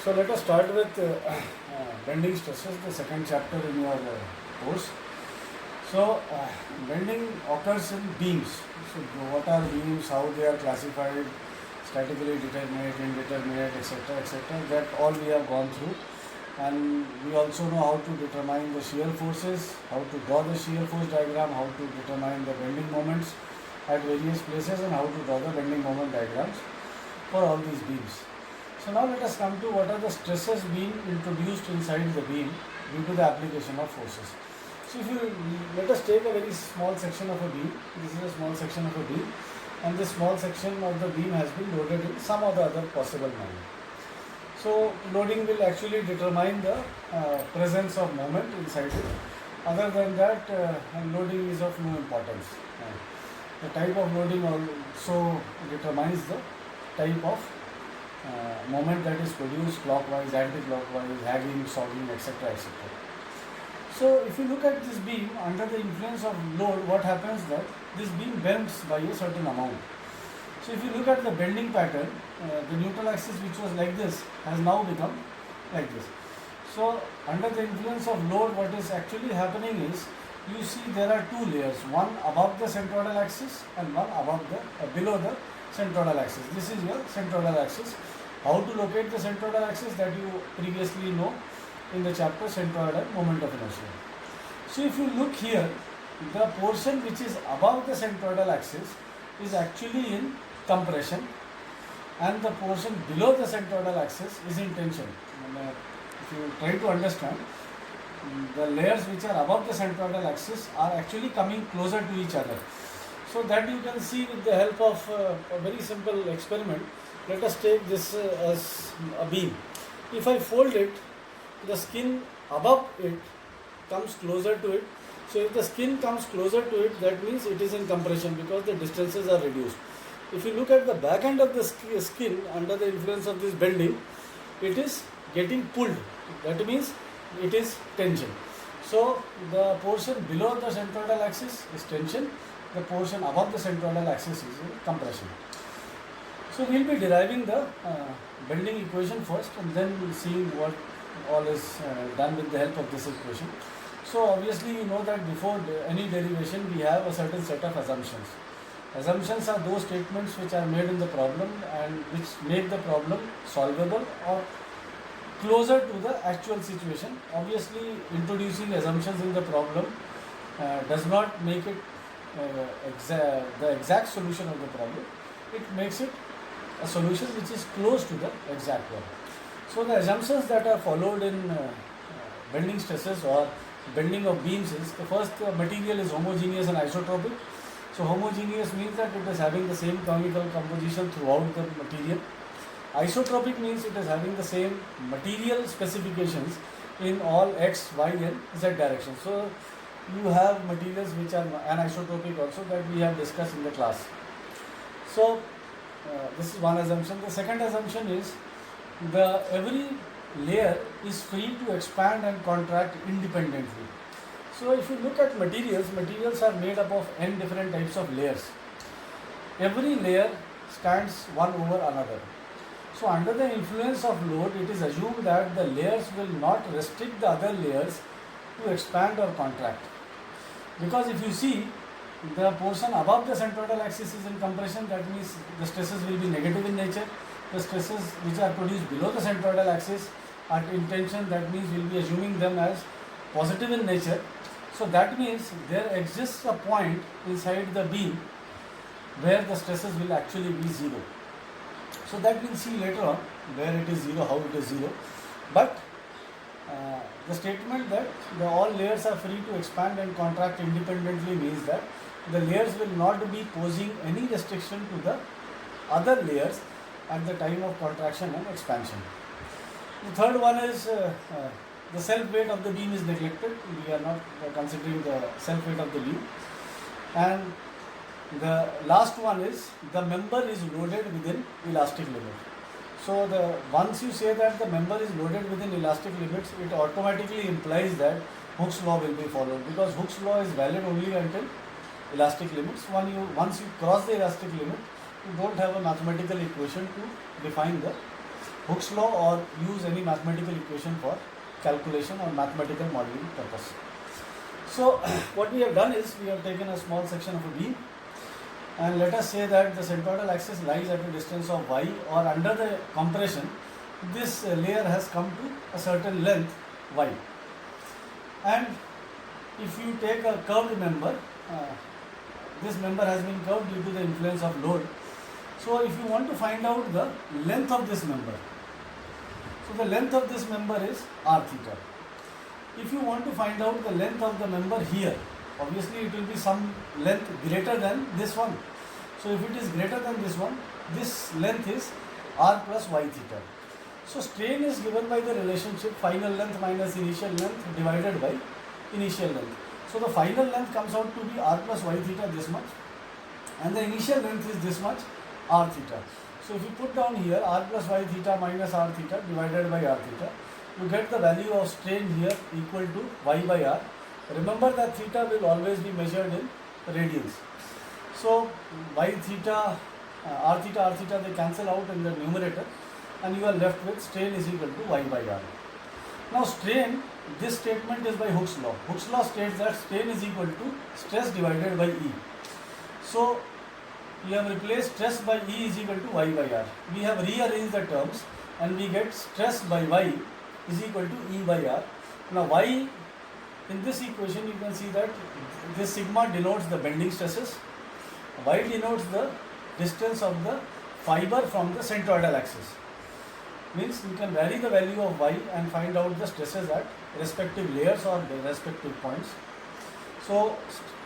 So let us start with bending stresses, the second chapter in your course. So bending occurs in beams. So what are beams, how they are classified, statically determinate, indeterminate, etc., etc. That all we have gone through, and we also know how to determine the shear forces, how to draw the shear force diagram, how to determine the bending moments at various places, and how to draw the bending moment diagrams for all these beams. So now let us come to what are the stresses being introduced inside the beam due to the application of forces. So if you let us take a very small section of a beam, this is a small section of a beam, and this small section of the beam has been loaded in some or the other possible manner. So loading will actually determine the presence of moment inside it. Other than that, loading is of no importance. The type of loading also determines the type of moment that is produced clockwise, anti-clockwise, sagging, sagging, etc., etc. So if you look at this beam under the influence of load, what happens that this beam bends by a certain amount. So if you look at the bending pattern, the neutral axis which was like this has now become like this. So under the influence of load, what is actually happening is, you see there are two layers, one above the centroidal axis and one above the below the centroidal axis. This is your centroidal axis. How to locate the centroidal axis, that you previously know in the chapter centroidal moment of inertia. So if you look here, the portion which is above the centroidal axis is actually in compression, and the portion below the centroidal axis is in tension. If you try to understand, the layers which are above the centroidal axis are actually coming closer to each other. So that you can see with the help of a very simple experiment. Let us take this as a beam. If I fold it, the skin above it comes closer to it. So if the skin comes closer to it, that means it is in compression because the distances are reduced. If you look at the back end of the skin under the influence of this bending, it is getting pulled. That means it is tension. So the portion below the centroidal axis is tension. The portion above the centroidal axis is compression. So we will be deriving the bending equation first, and then we will see what all is done with the help of this equation. So obviously you know that before any derivation we have a certain set of assumptions. Assumptions are those statements which are made in the problem and which make the problem solvable or closer to the actual situation. Obviously introducing assumptions in the problem does not make it the exact solution of the problem. It makes it a solution which is close to the exact one. So the assumptions that are followed in bending stresses or bending of beams is, the first material is homogeneous and isotropic. So homogeneous means that it is having the same chemical composition throughout the material. Isotropic means it is having the same material specifications in all x, y and z directions. So you have materials which are anisotropic also, that we have discussed in the class. So this is one assumption. The second assumption is every layer is free to expand and contract independently. So if you look at materials, materials are made up of n different types of layers. Every layer stands one over another. So under the influence of load, it is assumed that the layers will not restrict the other layers to expand or contract. Because if you see, the portion above the centroidal axis is in compression, that means the stresses will be negative in nature. The stresses which are produced below the centroidal axis are in tension, that means we will be assuming them as positive in nature. So that means there exists a point inside the beam where the stresses will actually be zero. So that we'll see later on where it is zero, how it is zero. But the statement that all layers are free to expand and contract independently means that the layers will not be posing any restriction to the other layers at the time of contraction and expansion. The third one is the self weight of the beam is neglected. We are not considering the self weight of the beam. And the last one is the member is loaded within elastic limit. So once you say that the member is loaded within elastic limits, it automatically implies that Hooke's law will be followed, because Hooke's law is valid only until elastic limits. Once you cross the elastic limit, you don't have a mathematical equation to define the Hooke's law or use any mathematical equation for calculation or mathematical modeling purpose. So what we have done is we have taken a small section of a beam, and let us say that the centroidal axis lies at a distance of y, or under the compression this layer has come to a certain length y, and if you take a curved member, this member has been curved due to the influence of load. So if you want to find out the length of this member, so the length of this member is r theta. If you want to find out the length of the member here, obviously it will be some length greater than this one. So if it is greater than this one, this length is r plus y theta. So strain is given by the relationship final length minus initial length divided by initial length. So the final length comes out to be r plus y theta this much, and the initial length is this much, r theta. So if you put down here r plus y theta minus r theta divided by r theta, you get the value of strain here equal to y by r. Remember that theta will always be measured in radians. So y theta, r theta they cancel out in the numerator, and you are left with strain is equal to y by r. Now strain, this statement is by Hooke's law. Hooke's law states that strain is equal to stress divided by E. So you have replaced stress by E is equal to y by r. We have rearranged the terms and we get stress by y is equal to E by r. Now y, in this equation you can see that this sigma denotes the bending stresses, y denotes the distance of the fiber from the centroidal axis. Means you can vary the value of y and find out the stresses at respective layers or the respective points. So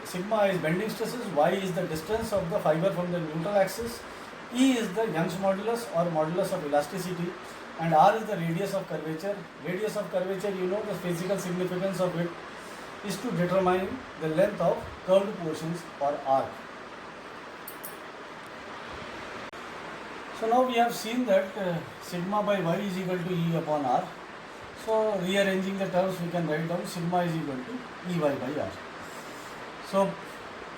sigma is bending stresses, y is the distance of the fiber from the neutral axis, E is the Young's modulus or modulus of elasticity, and r is the radius of curvature. Radius of curvature, you know the physical significance of it is to determine the length of curved portions or arc. So now we have seen that sigma by y is equal to E upon r. So rearranging the terms, we can write down sigma is equal to Ey by r. So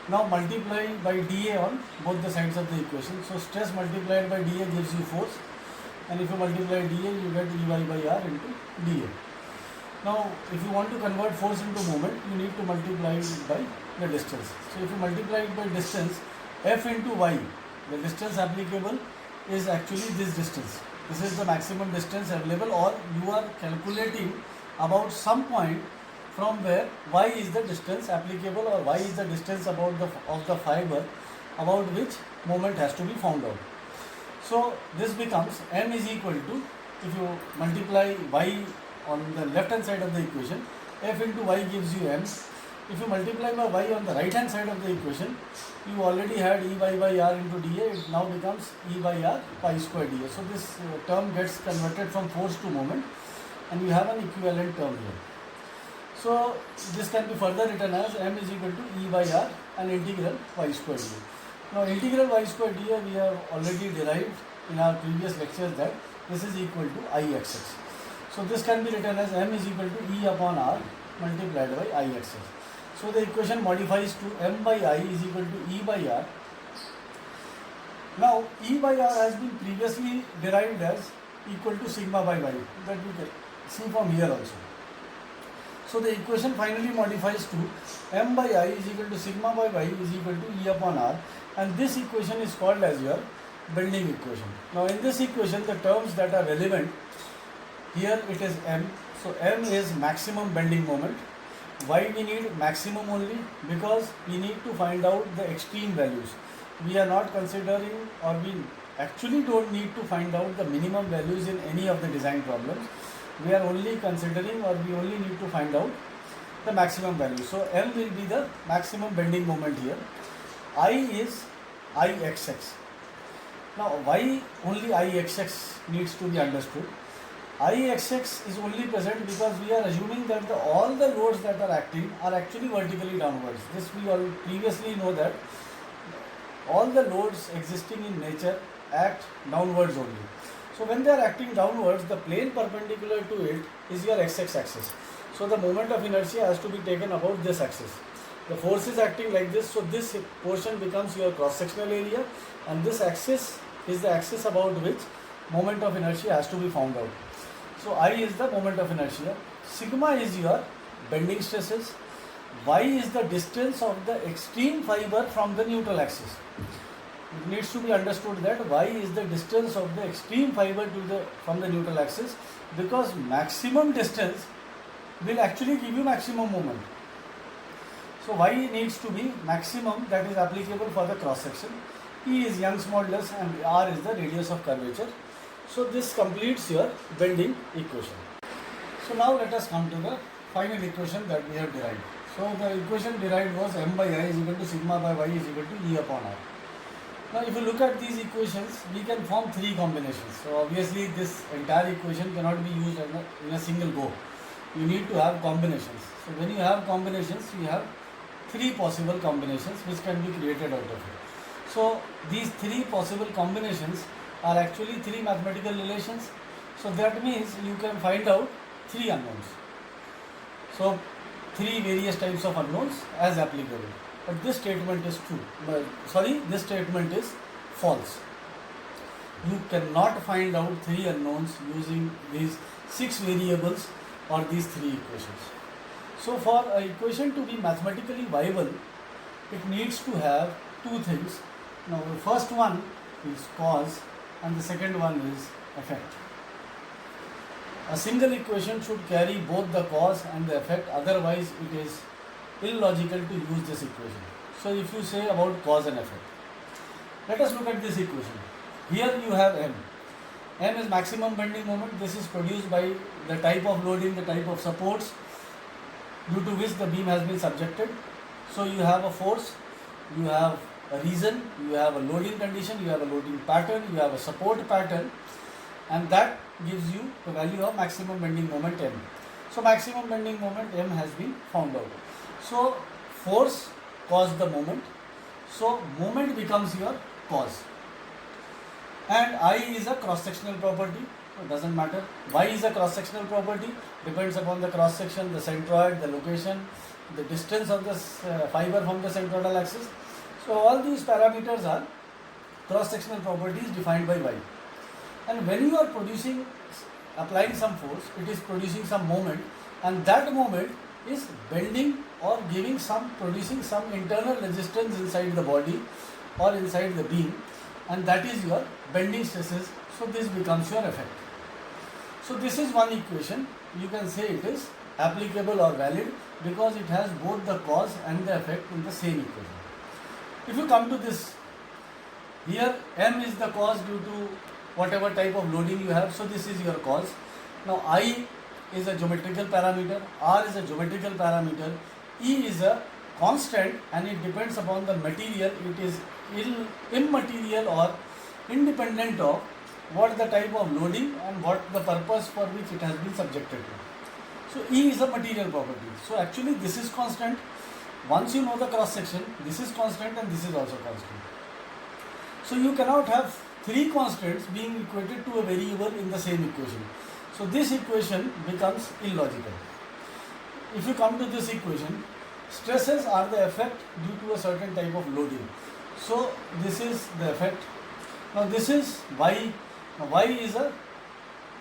now multiply by dA on both the sides of the equation. So stress multiplied by dA gives you force, and if you multiply dA you get Ey by r into dA. Now if you want to convert force into moment, you need to multiply it by the distance. So if you multiply it by distance, F into y, the distance applicable is actually this distance. This is the maximum distance available, or you are calculating about some point from where y is the distance applicable, or y is the distance about the fiber about which moment has to be found out. So this becomes m is equal to, if you multiply y on the left hand side of the equation, f into y gives you m. If you multiply by y on the right hand side of the equation, you already had Ey by r into dA, it now becomes E by r pi square dA. So this term gets converted from force to moment, and you have an equivalent term here. So this can be further written as m is equal to E by r and integral y square dA. Now integral y square dA we have already derived in our previous lectures that this is equal to Ixx. So this can be written as m is equal to E upon r multiplied by Ixx. So the equation modifies to m by I is equal to E by r. Now E by r has been previously derived as equal to sigma by y, that we can see from here also. So the equation finally modifies to m by I is equal to sigma by y is equal to E upon r, and this equation is called as your bending equation. Now in this equation the terms that are relevant, here it is m. So m is maximum bending moment. Why we need maximum only? Because we need to find out the extreme values. We are not considering, or we actually don't need to find out the minimum values in any of the design problems. We are only considering, or we only need to find out the maximum value. So m will be the maximum bending moment here. I is Ixx. Now why only Ixx needs to be understood? Ixx is only present because we are assuming that all the loads that are acting are actually vertically downwards. This we all previously know that all the loads existing in nature act downwards only. So when they are acting downwards, the plane perpendicular to it is your xx axis. So the moment of inertia has to be taken about this axis. The force is acting like this, so this portion becomes your cross-sectional area, and this axis is the axis about which moment of inertia has to be found out. So I is the moment of inertia, sigma is your bending stresses, y is the distance of the extreme fiber from the neutral axis. It needs to be understood that y is the distance of the extreme fiber from the neutral axis, because maximum distance will actually give you maximum moment. So y needs to be maximum, that is applicable for the cross section. E is Young's modulus and r is the radius of curvature. So this completes your bending equation. So now let us come to the final equation that we have derived. So the equation derived was m by I is equal to sigma by y is equal to E upon r. Now if you look at these equations, we can form three combinations. So obviously this entire equation cannot be used in a single go. You need to have combinations. So when you have combinations, you have three possible combinations which can be created out of it. So these three possible combinations are actually three mathematical relations. So that means you can find out three unknowns. So three various types of unknowns as applicable. But this statement is true. This statement is false. You cannot find out three unknowns using these six variables or these three equations. So for an equation to be mathematically viable, it needs to have two things. Now the first one is cause and the second one is effect. A single equation should carry both the cause and the effect, otherwise it is illogical to use this equation. So if you say about cause and effect, let us look at this equation. Here you have M. M is maximum bending moment. This is produced by the type of loading, the type of supports due to which the beam has been subjected. So you have a force, you have a reason, you have a loading condition, you have a loading pattern, you have a support pattern, and that gives you the value of maximum bending moment M. So maximum bending moment M has been found out. So force caused the moment, so moment becomes your cause. And I is a cross-sectional property, it doesn't matter. Y is a cross-sectional property, depends upon the cross-section, the centroid, the location, the distance of the fiber from the centroidal axis. So all these parameters are cross-sectional properties defined by Y. And when you are applying some force, it is producing some moment, and that moment is bending or producing some internal resistance inside the body or inside the beam, and that is your bending stresses. So this becomes your effect. So this is one equation. You can say it is applicable or valid because it has both the cause and the effect in the same equation. If you come to this, here M is the cause due to whatever type of loading you have. So this is your cause. Now I is a geometrical parameter, R is a geometrical parameter, E is a constant and it depends upon the material. It is immaterial or independent of what the type of loading and what the purpose for which it has been subjected to. So E is a material property. So actually this is constant. Once you know the cross section, this is constant and this is also constant. So you cannot have three constants being equated to a variable in the same equation. So this equation becomes illogical. If you come to this equation, stresses are the effect due to a certain type of loading. So this is the effect. Now this is Y. Now Y is a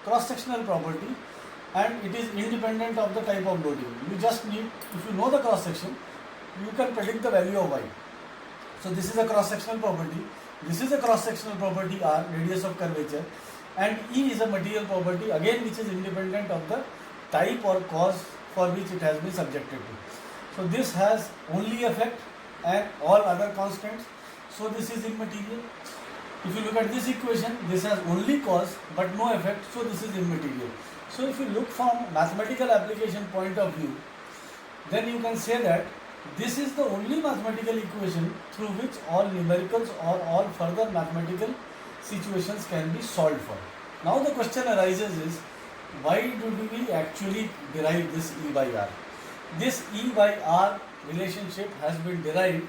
cross-sectional property and it is independent of the type of loading. You just need, if you know the cross-section, you can predict the value of Y. So this is a cross-sectional property. This is a cross-sectional property R, radius of curvature, and E is a material property again which is independent of the type or cause for which it has been subjected to. So this has only effect and all other constants. So this is immaterial. If you look at this equation, this has only cause but no effect, so this is immaterial. So if you look from mathematical application point of view, then you can say that this is the only mathematical equation through which all numericals or all further mathematical situations can be solved for. Now the question arises is, why do we actually derive this E by R? This E by R relationship has been derived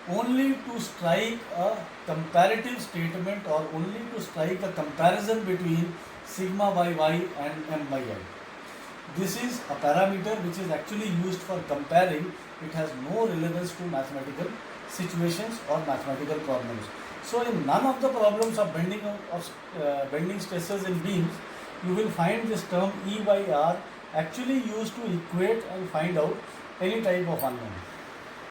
only to strike a comparative statement or only to strike a comparison between sigma by Y and M by I. This is a parameter which is actually used for comparing. It has no relevance to mathematical situations or mathematical problems. So in none of the problems of bending stresses in beams, you will find this term E by R actually used to equate and find out any type of unknown.